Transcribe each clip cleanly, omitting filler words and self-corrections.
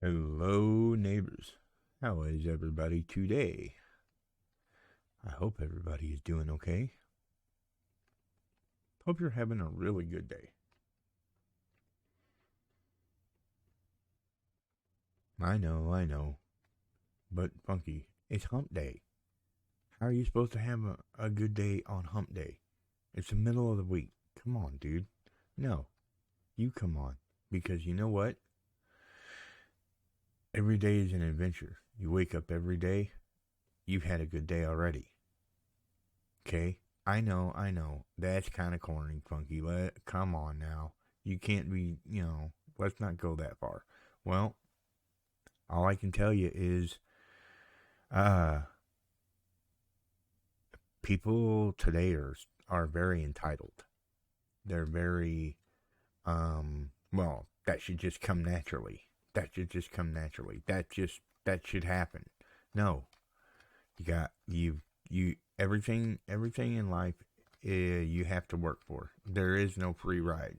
Hello, neighbors. How is everybody today? I hope everybody is doing okay. Hope you're having a really good day. I know. But, Funky, it's hump day. How are you supposed to have a good day on hump day? It's the middle of the week. Come on, dude. No, you come on. Because you know what? Every day is an adventure. You wake up every day, you've had a good day already. Okay? I know. That's kind of corny, Funky. Come on now. You can't be, let's not go that far. Well, all I can tell you is, uh, people today are very entitled. They're very, that should just come naturally. That should just come naturally. That should happen. No, everything in life, you have to work for. There is no free ride.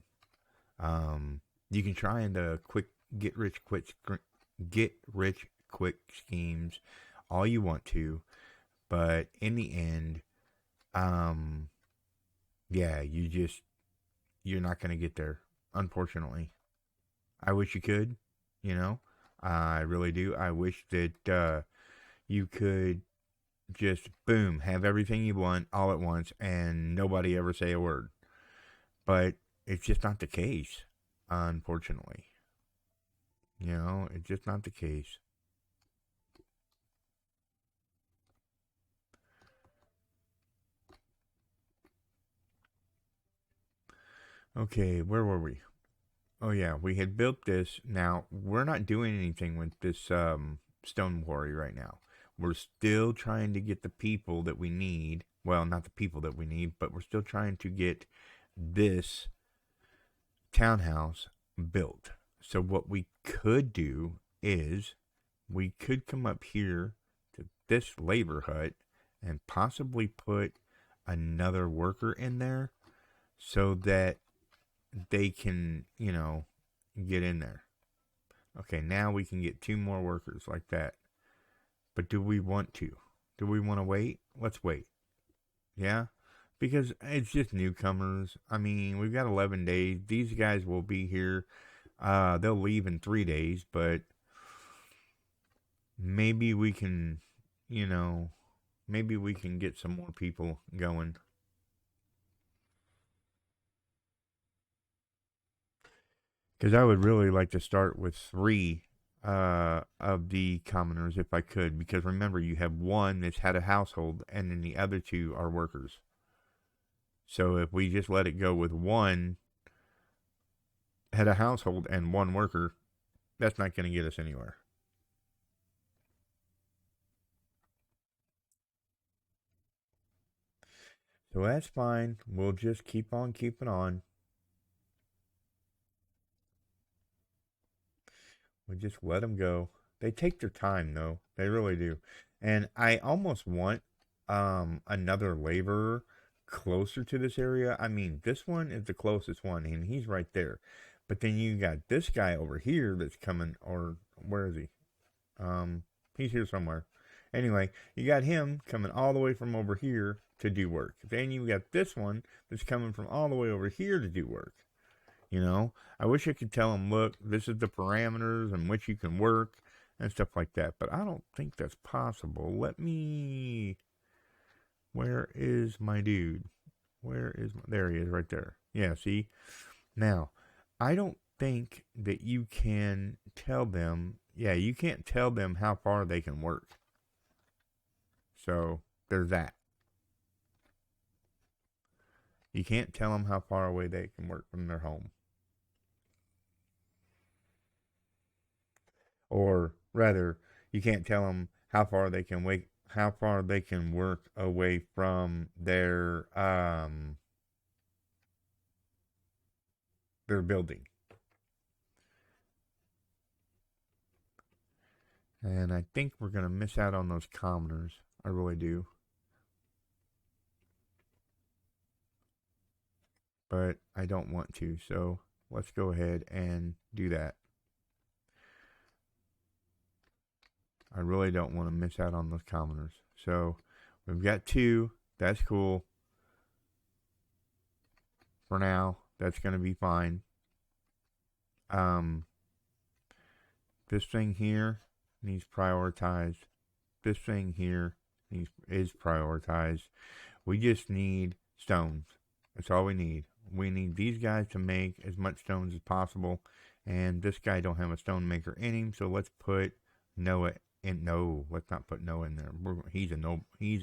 You can try the quick get rich quick schemes all you want to, but in the end, um, yeah, you're not gonna get there. Unfortunately, I wish you could. You know, I really do. I wish that you could just boom have everything you want all at once and nobody ever say a word. But it's just not the case, unfortunately. It's just not the case. Okay, where were we? Oh yeah, we had built this. Now we're not doing anything with this stone quarry right now. We're still trying to get the people that we need. Well, not the people that we need, but we're still trying to get this townhouse built. So what we could do is we could come up here to this labor hut and possibly put another worker in there so that they can, get in there. Okay, now we can get two more workers like that. But do we want to? Do we want to wait? Let's wait. Yeah? Because it's just newcomers. I mean, we've got 11 days. These guys will be here. They'll leave in 3 days, but maybe we can, you know, maybe we can get some more people going. Because I would really like to start with three of the commoners if I could. Because remember, you have one that's had a household, and then the other two are workers. So if we just let it go with one had a household and one worker, that's not going to get us anywhere. So that's fine. We'll just keep on keeping on. We just let them go. They take their time, though. They really do. And I almost want another laborer closer to this area. I mean, this one is the closest one, and he's right there. But then you got this guy over here that's coming, or where is he? He's here somewhere. Anyway, you got him coming all the way from over here to do work. Then you got this one that's coming from all the way over here to do work. I wish I could tell him, look, this is the parameters in which you can work and stuff like that. But I don't think that's possible. Where is my dude? There he is right there. Yeah, see? Now, I don't think that you can tell them, yeah, you can't tell them how far they can work. So, there's that. You can't tell them how far away they can work from their home. Or rather, you can't tell them how far they can work away from their building. And I think we're gonna miss out on those commoners. I really do. But I don't want to, so let's go ahead and do that. I really don't want to miss out on those commoners. So we've got 2. That's cool. For now, that's going to be fine. This thing here needs prioritized. This thing here is prioritized. We just need stones. That's all we need. We need these guys to make as much stones as possible. And this guy don't have a stone maker in him, so let's put Noah in. No, let's not put Noah in there. He's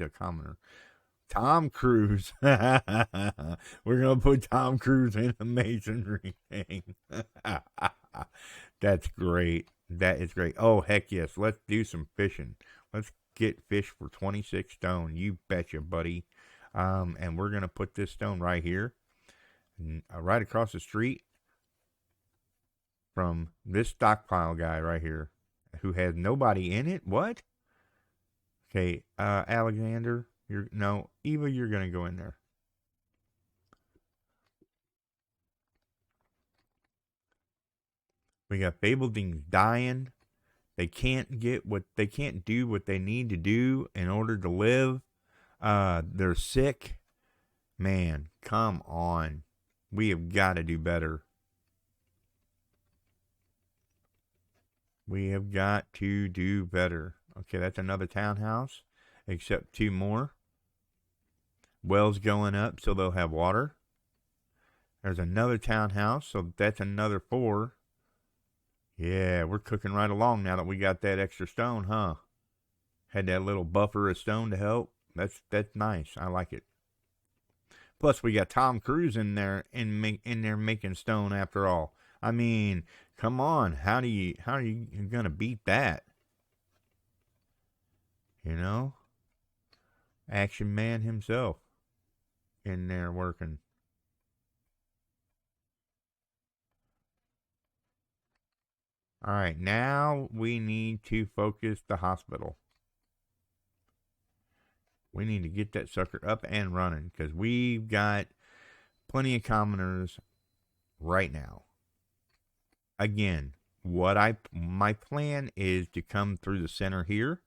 a commoner. Tom Cruise. We're gonna put Tom Cruise in a masonry thing. That's great. That is great. Oh heck yes. Let's do some fishing. Let's get fish for 26 stone. You betcha, buddy. And we're gonna put this stone right here, right across the street from this stockpile guy right here, who has nobody in it. What? Okay, Alexander. Eva, you're gonna go in there. We got Fabledings dying. They can't do what they need to do in order to live. They're sick. Man, come on. We have got to do better. We have got to do better. Okay, that's another townhouse, except 2 more. Wells going up, so they'll have water. There's another townhouse, so that's another 4. Yeah, we're cooking right along now that we got that extra stone, huh? Had that little buffer of stone to help. That's nice. I like it. Plus, we got Tom Cruise in there making stone after all. I mean, come on. How are you gonna beat that? You know, Action Man himself in there working. All right, now we need to focus the hospital. We need to get that sucker up and running because we've got plenty of commoners right now. Again, my plan is to come through the center here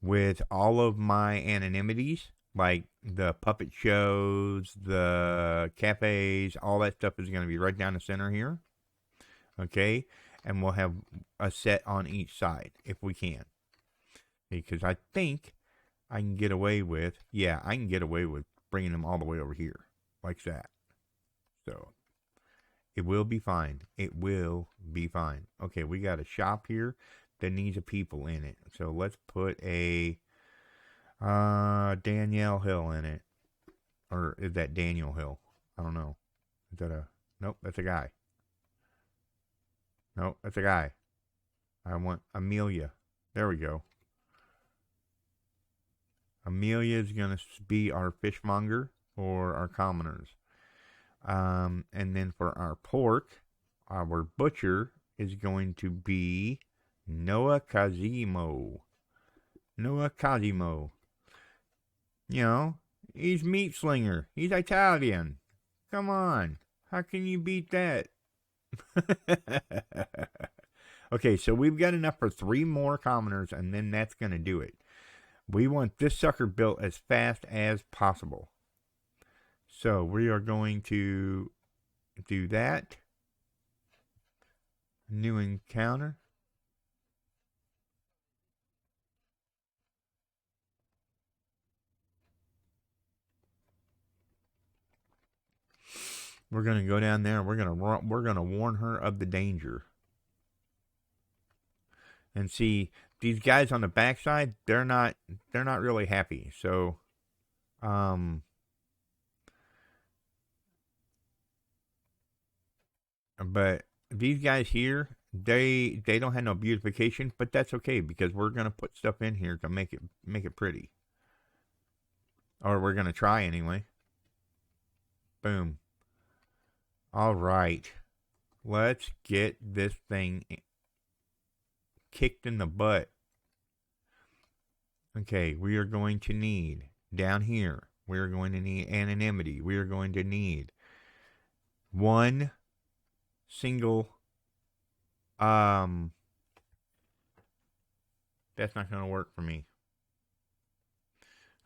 with all of my anonymities, like the puppet shows, the cafes, all that stuff is going to be right down the center here. Okay, and we'll have a set on each side if we can, because I think I can get away with bringing them all the way over here like that. So it will be fine. It will be fine. Okay, we got a shop here that needs a people in it. So let's put a Danielle Hill in it. Or is that Daniel Hill? I don't know. Is that nope, that's a guy. Nope, that's a guy. I want Amelia. There we go. Amelia is going to be our fishmonger or our commoners. And then for our pork, our butcher is going to be Noah Kazimo. Noah Kazimo. You know, he's meat slinger. He's Italian. Come on. How can you beat that? Okay, so we've got enough for 3 more commoners, and then that's going to do it. We want this sucker built as fast as possible. So we are going to do that. New encounter. We're going to go down there. We're going to warn her of the danger. And see, these guys on the backside, they're not really happy. So but these guys here, they don't have no beautification, but that's okay because we're going to put stuff in here to make it pretty. Or we're going to try anyway. Boom. All right. Let's get this thing kicked in the butt. Okay, we are going to need down here. We are going to need anonymity. We are going to need 1 single That's not going to work for me.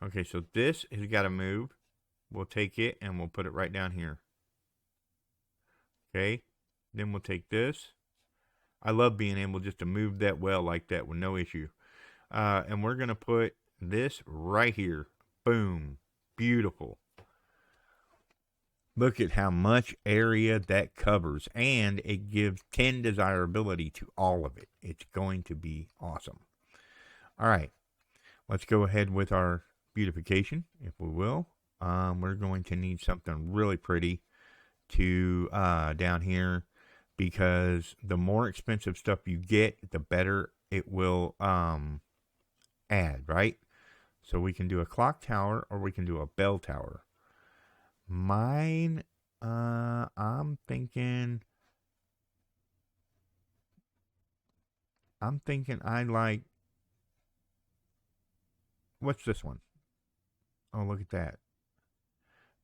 Okay, so this has got to move. We'll take it and we'll put it right down here. Okay, then we'll take this. I love being able just to move that well like that with no issue. And we're going to put this right here. Boom. Beautiful. Look at how much area that covers, and it gives 10 desirability to all of it. It's going to be awesome. All right, let's go ahead with our beautification, if we will. We're going to need something really pretty to down here, because the more expensive stuff you get, the better it will add, right? So we can do a clock tower or we can do a bell tower. Mine, I'm thinking I like, what's this one? Oh, look at that.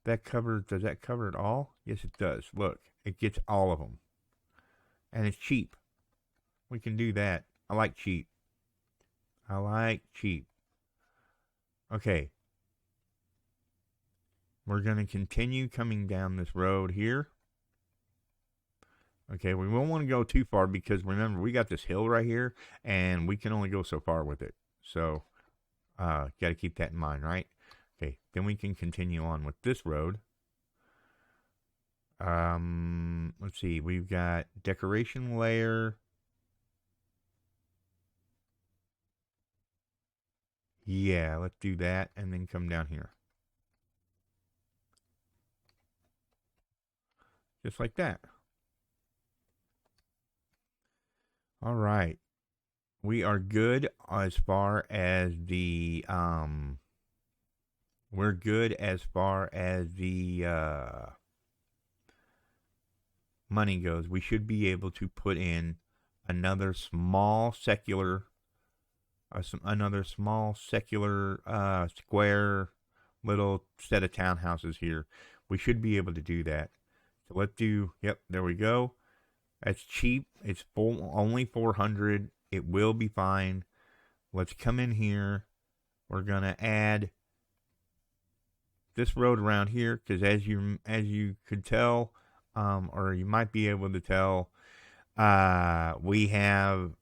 Does that cover it all? Yes, it does. Look, it gets all of them. And it's cheap. We can do that. I like cheap. Okay. We're going to continue coming down this road here. Okay, we won't want to go too far because remember, we got this hill right here and we can only go so far with it. So, got to keep that in mind, right? Okay, then we can continue on with this road. Let's see, we've got decoration layer. Yeah, let's do that and then come down here. Just like that. All right. We are good as far as the we're good as far as the money goes. We should be able to put in another small secular square little set of townhouses here. We should be able to do that. So let's do, yep, there we go. That's cheap. It's only 400. It will be fine. Let's come in here. We're going to add this road around here because as you could tell, or you might be able to tell, we have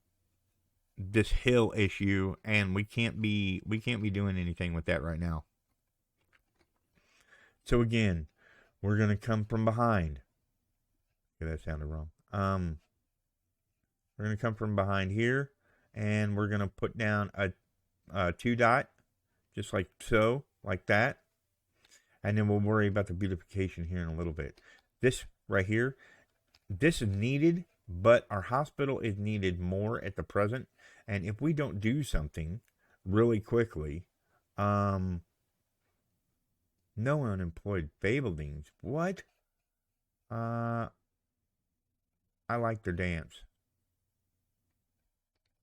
this hill issue, and we can't be doing anything with that right now. So again, we're gonna come from behind. Okay, that sounded wrong. We're gonna come from behind here, and we're gonna put down a 2 dot, just like so, like that, and then we'll worry about the beautification here in a little bit. This right here, this is needed, but our hospital is needed more at the present. And if we don't do something really quickly, no unemployed Fabledings. What? I like their dance.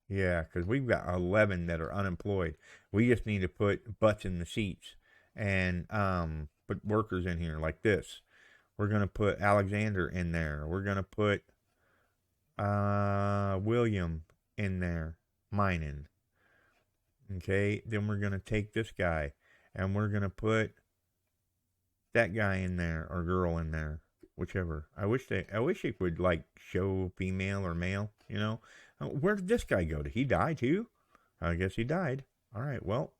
Yeah, because we've got 11 that are unemployed. We just need to put butts in the seats and put workers in here like this. We're going to put Alexander in there. We're going to put William in there, mining. Okay, then we're going to take this guy and we're going to put that guy in there or girl in there, whichever. I wish it would like show female or male, you know. Where did this guy go? Did he die too? I guess he died. All right, well,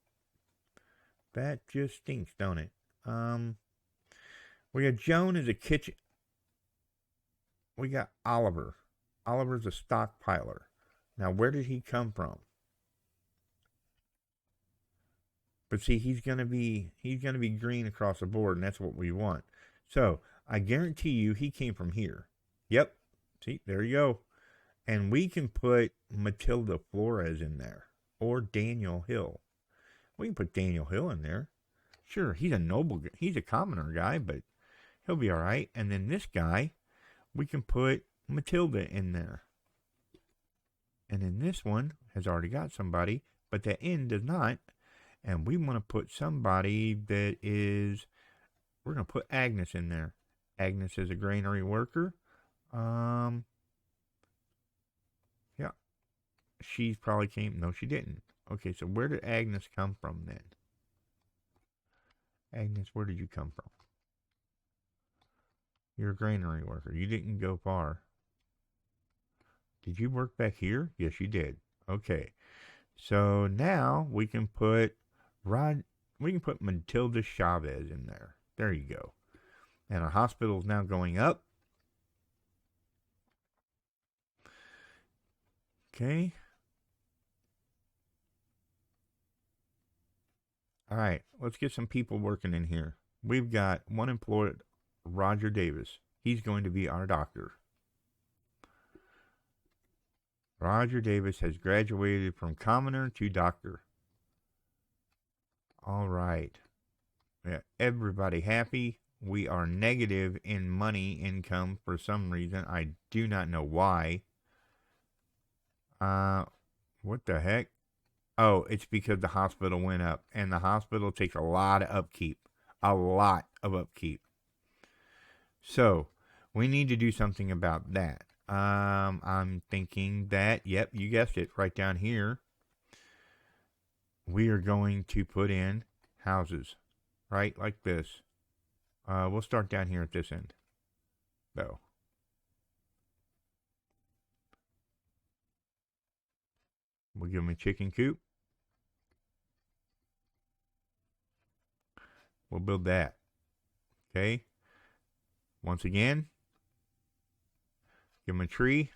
that just stinks, don't it? We got Joan as a kitchen. We got Oliver. Oliver's a stockpiler. Now, where did he come from? But see, he's gonna be green across the board, and that's what we want. So I guarantee you, he came from here. Yep. See, there you go. And we can put Matilda Flores in there or Daniel Hill. We can put Daniel Hill in there. Sure, he's a commoner guy, but he'll be all right. And then this guy, we can put Matilda in there. And then this one has already got somebody, but that end does not. And we want to put somebody that is, we're going to put Agnes in there. Agnes is a granary worker. Yeah. She probably came, no, she didn't. Okay, so where did Agnes come from then? Agnes, where did you come from? You're a granary worker. You didn't go far. Did you work back here? Yes, you did. Okay. So now we can put Matilda Chavez in there. There you go. And our hospital is now going up. Okay. All right. Let's get some people working in here. We've got one employee, Roger Davis. He's going to be our doctor. Roger Davis has graduated from commoner to doctor. All right. Yeah, everybody happy. We are negative in money income for some reason. I do not know why. What the heck? Oh, it's because the hospital went up. And the hospital takes a lot of upkeep. A lot of upkeep. So, we need to do something about that. I'm thinking that, yep, you guessed it, right down here. We are going to put in houses, right, like this. We'll start down here at this end, though. We'll give them a chicken coop. We'll build that. Okay. Once again, give them a tree.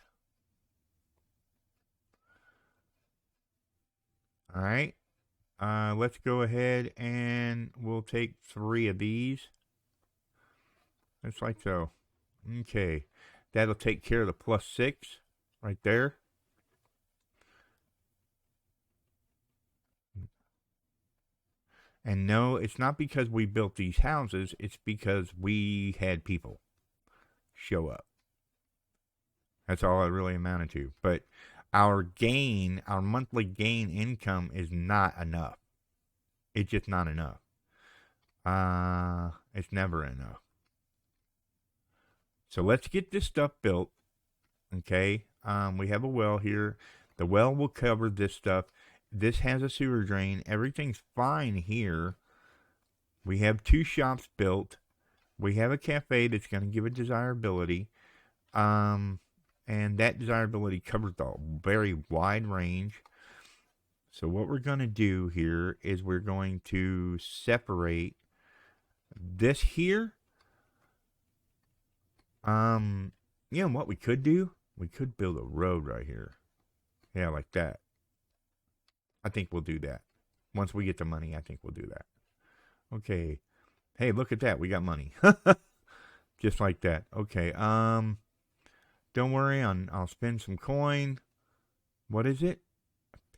All right. Let's go ahead and we'll take 3 of these. Just like so. Okay. That'll take care of the +6 right there. And no, it's not because we built these houses. It's because we had people show up. That's all it really amounted to. But our gain, our monthly gain income is not enough. It's just not enough. It's never enough. So let's get this stuff built. Okay. We have a well here. The well will cover this stuff. This has a sewer drain. Everything's fine here. We have 2 shops built. We have a cafe that's going to give it desirability. And that desirability covers a very wide range. So what we're going to do here is we're going to separate this here. You know what we could do? We could build a road right here. Yeah, like that. I think we'll do that. Once we get the money, I think we'll do that. Okay. Hey, look at that. We got money. Just like that. Okay. Don't worry. I'll spend some coin. What is it?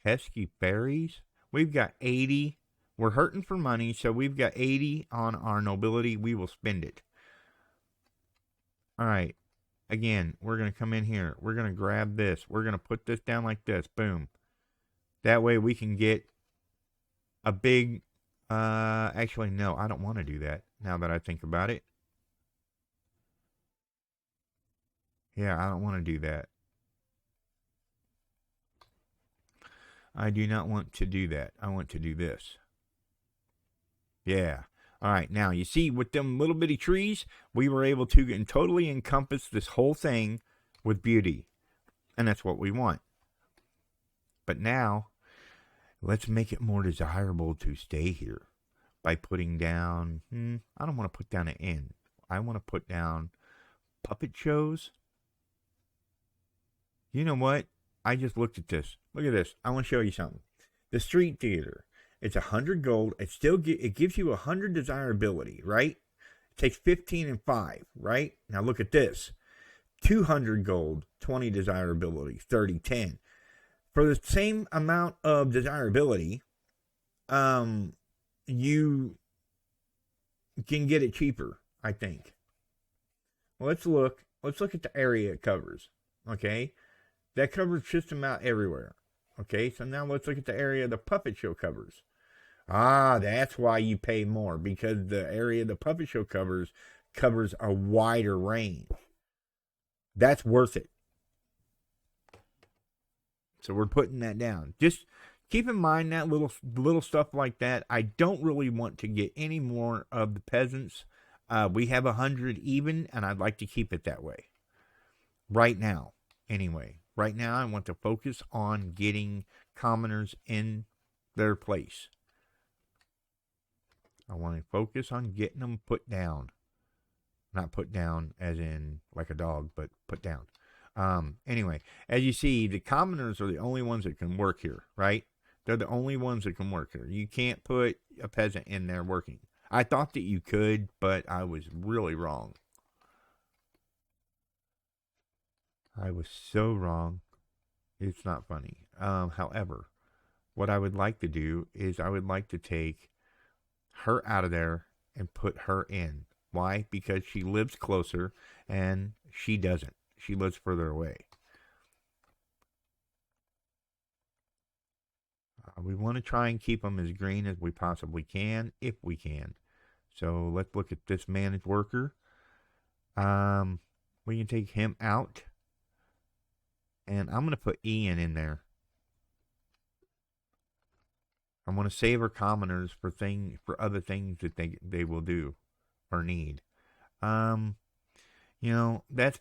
Pesky berries? We've got 80. We're hurting for money, so we've got 80 on our nobility. We will spend it. All right. Again, we're going to come in here. We're going to grab this. We're going to put this down like this. Boom. That way we can get a big... actually, no. I don't want to do that now that I think about it. Yeah, I don't want to do that. I do not want to do that. I want to do this. Yeah. All right. Now, you see, with them little bitty trees, we were able to totally encompass this whole thing with beauty. And that's what we want. But now, let's make it more desirable to stay here by putting down... I don't want to put down an inn. I want to put down puppet shows. You know what? I just looked at this. Look at this. I want to show you something. The street theater. It's 100 gold. It gives you 100 desirability, right? It takes 15 and 5, right? Now look at this. 200 gold, 20 desirability, 30, 10. For the same amount of desirability, you can get it cheaper, I think. Well, let's look. Let's look at the area it covers. Okay? That covers just about everywhere. Okay, so now let's look at the area the puppet show covers. That's why you pay more, because the area the puppet show covers a wider range. That's worth it. So we're putting that down. Just keep in mind that little stuff like that. I don't really want to get any more of the peasants. We have 100 even, and I'd like to keep it that way. Right now, anyway. Right now, I want to focus on getting commoners in their place. I want to focus on getting them put down. Not put down as in like a dog, but put down. Anyway, as you see, the commoners are the only ones that can work here, right? They're the only ones that can work here. You can't put a peasant in there working. I thought that you could, but I was really wrong. I was so wrong. It's not funny. However, what I would like to do is I would like to take her out of there and put her in. Why? Because she lives closer and she doesn't. She lives further away. We want to try and keep them as green as we possibly can, if we can. So let's look at this managed worker. We can take him out. And I'm going to put Ian in there. I want to save our commoners for other things that they will do or need. That's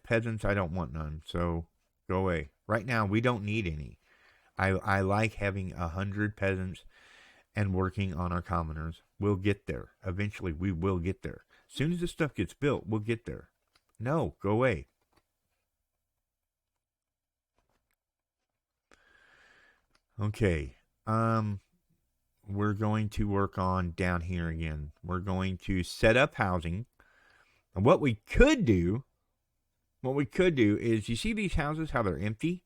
peasants. I don't want none. So go away. Right now, we don't need any. I like having 100 peasants and working on our commoners. We'll get there. Eventually, we will get there. As soon as this stuff gets built, we'll get there. No, go away. Okay. We're going to work on down here again. We're going to set up housing. And what we could do is, you see these houses, how they're empty?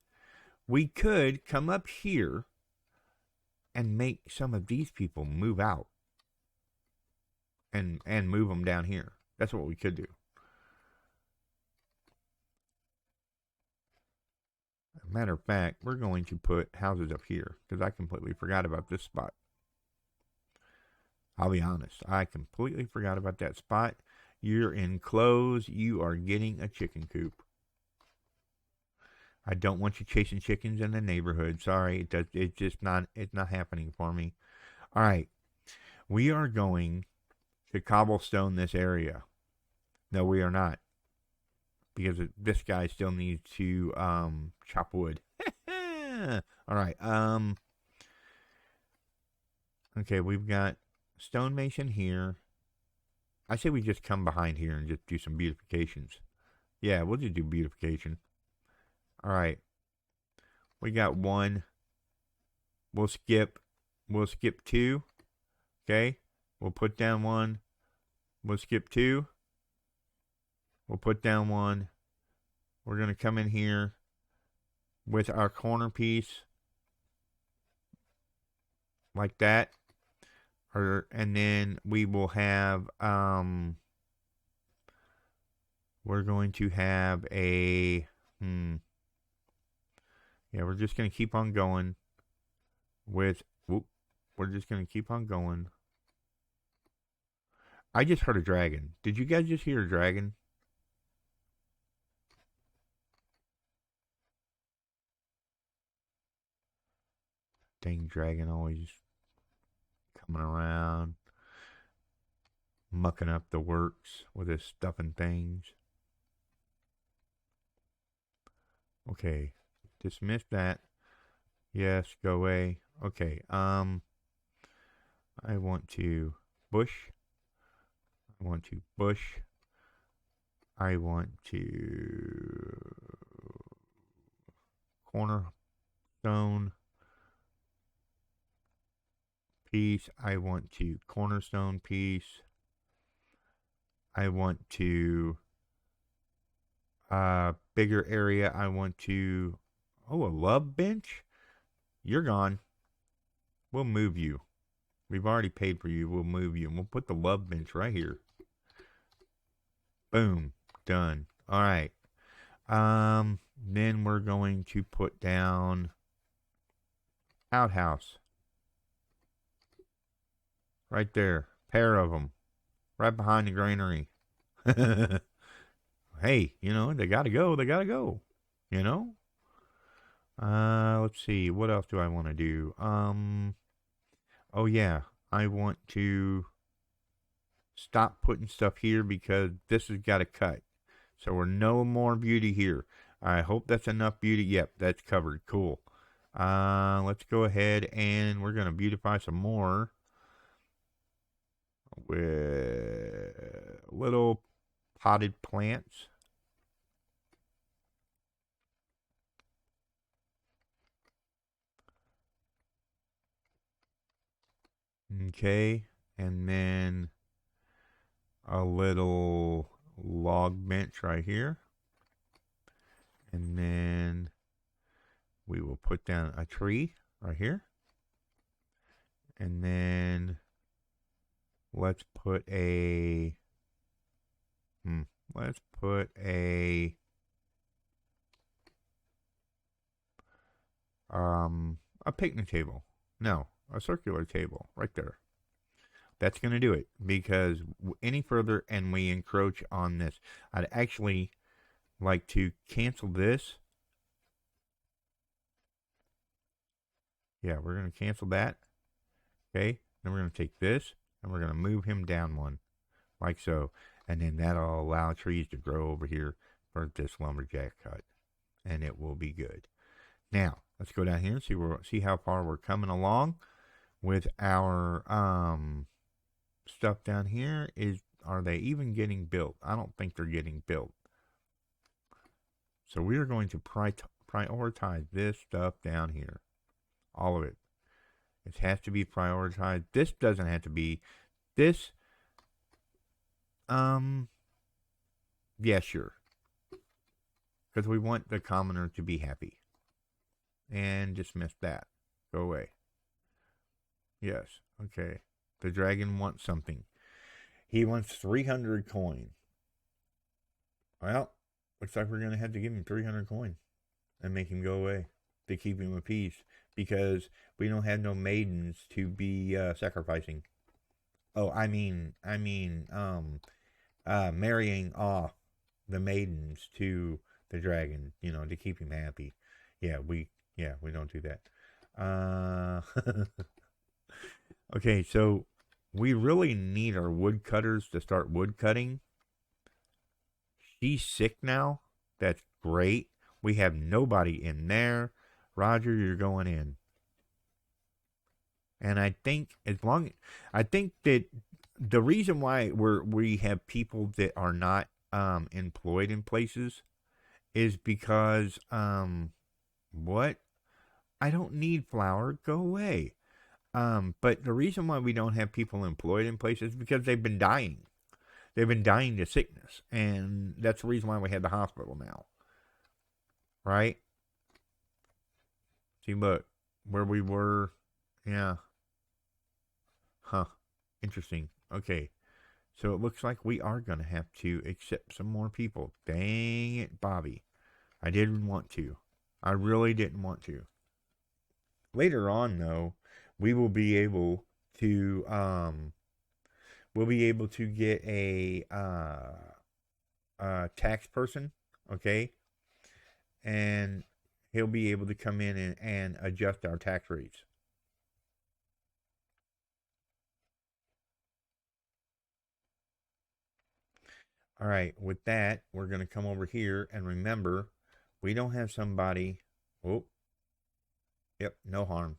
We could come up here and make some of these people move out and move them down here. That's what we could do. Matter of fact, we're going to put houses up here because I completely forgot about this spot. I'll be honest. I completely forgot about that spot. You're enclosed. You are getting a chicken coop. I don't want you chasing chickens in the neighborhood. Sorry, it's not happening for me. All right, we are going to cobblestone this area. No, we are not, because this guy still needs to chop wood. All right. Okay, we've got stonemason here. I say we just come behind here and just do some beautifications. Yeah, we'll just do beautification. All right. We got one. We'll skip 2. Okay. We'll put down 1. We'll skip 2. We'll put down 1. We're going to come in here with our corner piece like that. And then we will have, we're going to have a, yeah, we're just going to keep on going with, we're just going to keep on going. I just heard a dragon. Did you guys just hear a dragon? Dang dragon always coming around, mucking up the works with his stuff and things. Okay, dismiss that. Yes, go away. Okay, I want to bush. I want to bush. I want to cornerstone piece. I want to cornerstone piece. I want to bigger area. I want to, a love bench. You're gone. We'll move you. We've already paid for you. We'll move you. And we'll put the love bench right here. Boom. Done. All right. Then we're going to put down outhouse. Right there. Pair of them. Right behind the granary. Hey, they gotta go. They gotta go. Let's see. What else do I want to do? Oh yeah, I want to stop putting stuff here because this has got to cut. So we're no more beauty here. I hope that's enough beauty. Yep, that's covered. Cool. Let's go ahead and we're gonna beautify some more with little potted plants. Okay, and then a little log bench right here. And then we will put down a tree right here. And then let's put let's put a picnic table. No, a circular table right there. That's going to do it because any further and we encroach on this. I'd actually like to cancel this. Yeah, we're going to cancel that. Okay, then we're going to take this and we're going to move him down one like so. And then that'll allow trees to grow over here for this lumberjack cut. And it will be good. Now, let's go down here and see how far we're coming along with our stuff down here. Are they even getting built? I don't think they're getting built. So we are going to prioritize this stuff down here. All of it. It has to be prioritized. This doesn't have to be. This, yeah, sure. Because we want the commoner to be happy. And dismiss that. Go away. Yes. Okay. The dragon wants something. He wants 300 coin. Well, looks like we're going to have to give him 300 coin and make him go away to keep him at peace because we don't have no maidens to be sacrificing. Oh, marrying off the maidens to the dragon, to keep him happy. We don't do that. Okay, so we really need our woodcutters to start wood cutting. She's sick now. That's great. We have nobody in there. Roger, you're going in. And I think that the reason why we have people that are not employed in places is because what? I don't need flour. Go away. But the reason why we don't have people employed in places is because they've been dying. They've been dying to sickness, and that's the reason why we have the hospital now. Right? See, look, where we were, yeah. Huh. Interesting. Okay. So it looks like we are going to have to accept some more people. Dang it, Bobby. I didn't want to. I really didn't want to. Later on, though, we will be able to get a tax person, okay? And he'll be able to come in and adjust our tax rates. All right, with that, we're going to come over here and remember, we don't have somebody. Oh, yep, no harm.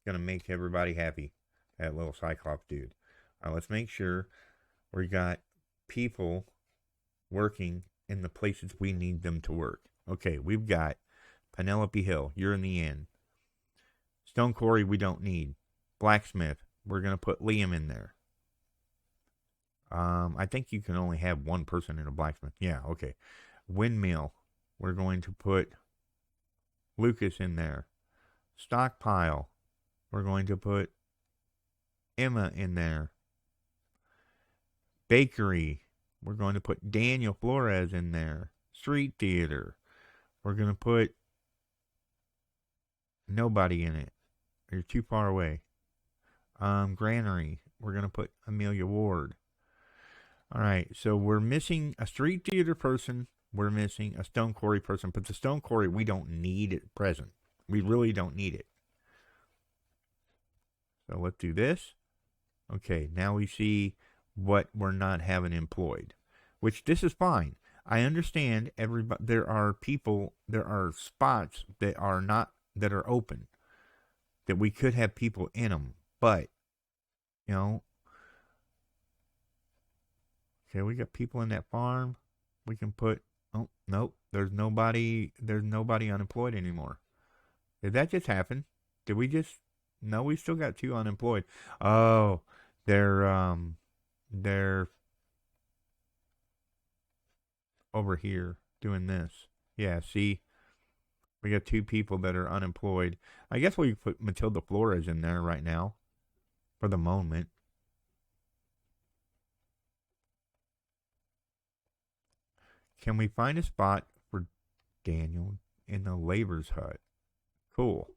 Going to make everybody happy. That little Cyclops dude. All right, let's make sure we got people working in the places we need them to work. Okay, we've got Penelope Hill. You're in the inn. Stone Quarry, we don't need. Blacksmith, we're going to put Liam in there. I think you can only have one person in a blacksmith. Yeah, okay. Windmill, we're going to put Lucas in there. Stockpile, we're going to put Emma in there. Bakery, we're going to put Daniel Flores in there. Street theater, we're going to put nobody in it. You're too far away. Granary, we're going to put Amelia Ward. All right, so we're missing a street theater person We're missing a stone quarry person, but the stone quarry, we don't need it present. We really don't need it. So let's do this. Okay, now we see what we're not having employed, which this is fine. I understand everybody. There are spots that are open, that we could have people in them, but you know, okay, we got people in that farm. We can put. Oh nope, there's nobody. There's nobody unemployed anymore. Did that just happen? Did we just? No, we still got 2 unemployed. Oh, they're over here doing this. Yeah, see, we got 2 people that are unemployed. I guess we put Matilda Flores in there right now, for the moment. Can we find a spot for Daniel in the labor's hut? Cool.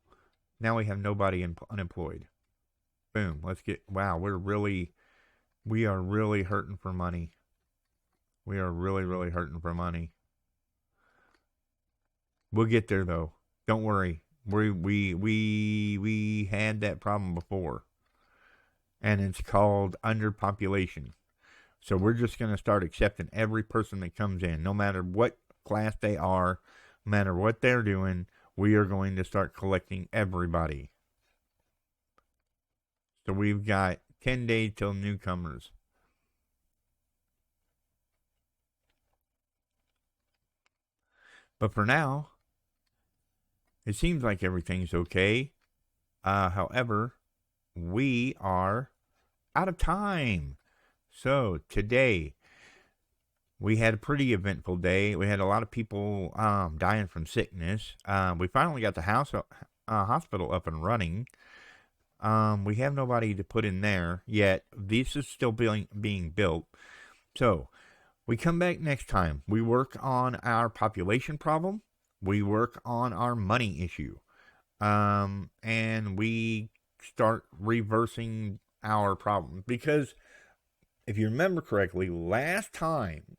Now we have nobody unemployed. Boom. Let's get. Wow, we are really hurting for money. We are really hurting for money. We'll get there though. Don't worry. We had that problem before, and it's called underpopulation. So we're just going to start accepting every person that comes in, no matter what class they are, no matter what they're doing. We are going to start collecting everybody. So we've got 10 days till newcomers. But for now, it seems like everything's okay. However, we are out of time. So today, we had a pretty eventful day. We had a lot of people dying from sickness. We finally got the hospital up and running. We have nobody to put in there yet. This is still being built. So we come back next time. We work on our population problem. We work on our money issue. And we start reversing our problem. Because if you remember correctly, last time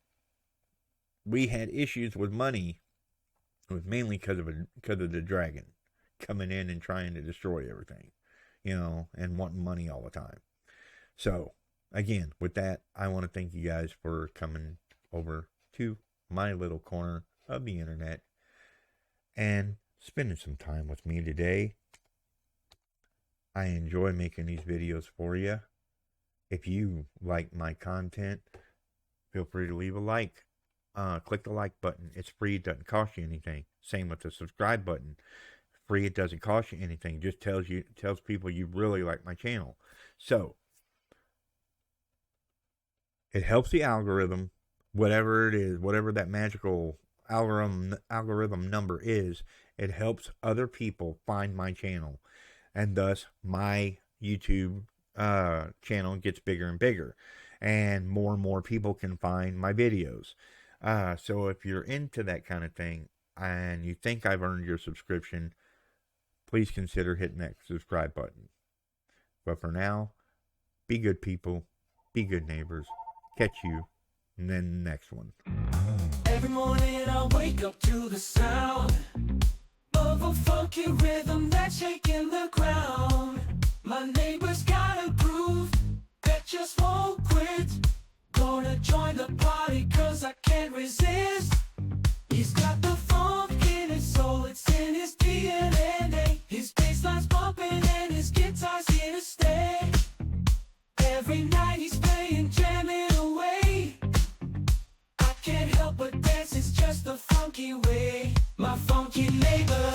we had issues with money, it was mainly because of the dragon coming in and trying to destroy everything, and wanting money all the time. So, again, with that, I want to thank you guys for coming over to my little corner of the internet and spending some time with me today. I enjoy making these videos for you. If you like my content, feel free to leave a like. Click the like button. It's free. It doesn't cost you anything. Same with the subscribe button. Free. It doesn't cost you anything. Just tells people you really like my channel. So it helps the algorithm, whatever it is, whatever that magical algorithm number is. It helps other people find my channel, and thus my YouTube channel gets bigger and bigger, and more people can find my videos. So if you're into that kind of thing and you think I've earned your subscription, please consider hitting that subscribe button. But for now, be good people, be good neighbors. Catch you in the next one. Every morning I wake up to the sound of a funky rhythm that's shaking the ground. My neighbor's got a groove that just won't quit. Gonna join the party cause I can't resist. He's got the funk in his soul, it's in his DNA. His bassline's bumping and his guitar's here to stay. Every night he's playing, jamming away. I can't help but dance, it's just the funky way. My funky neighbor.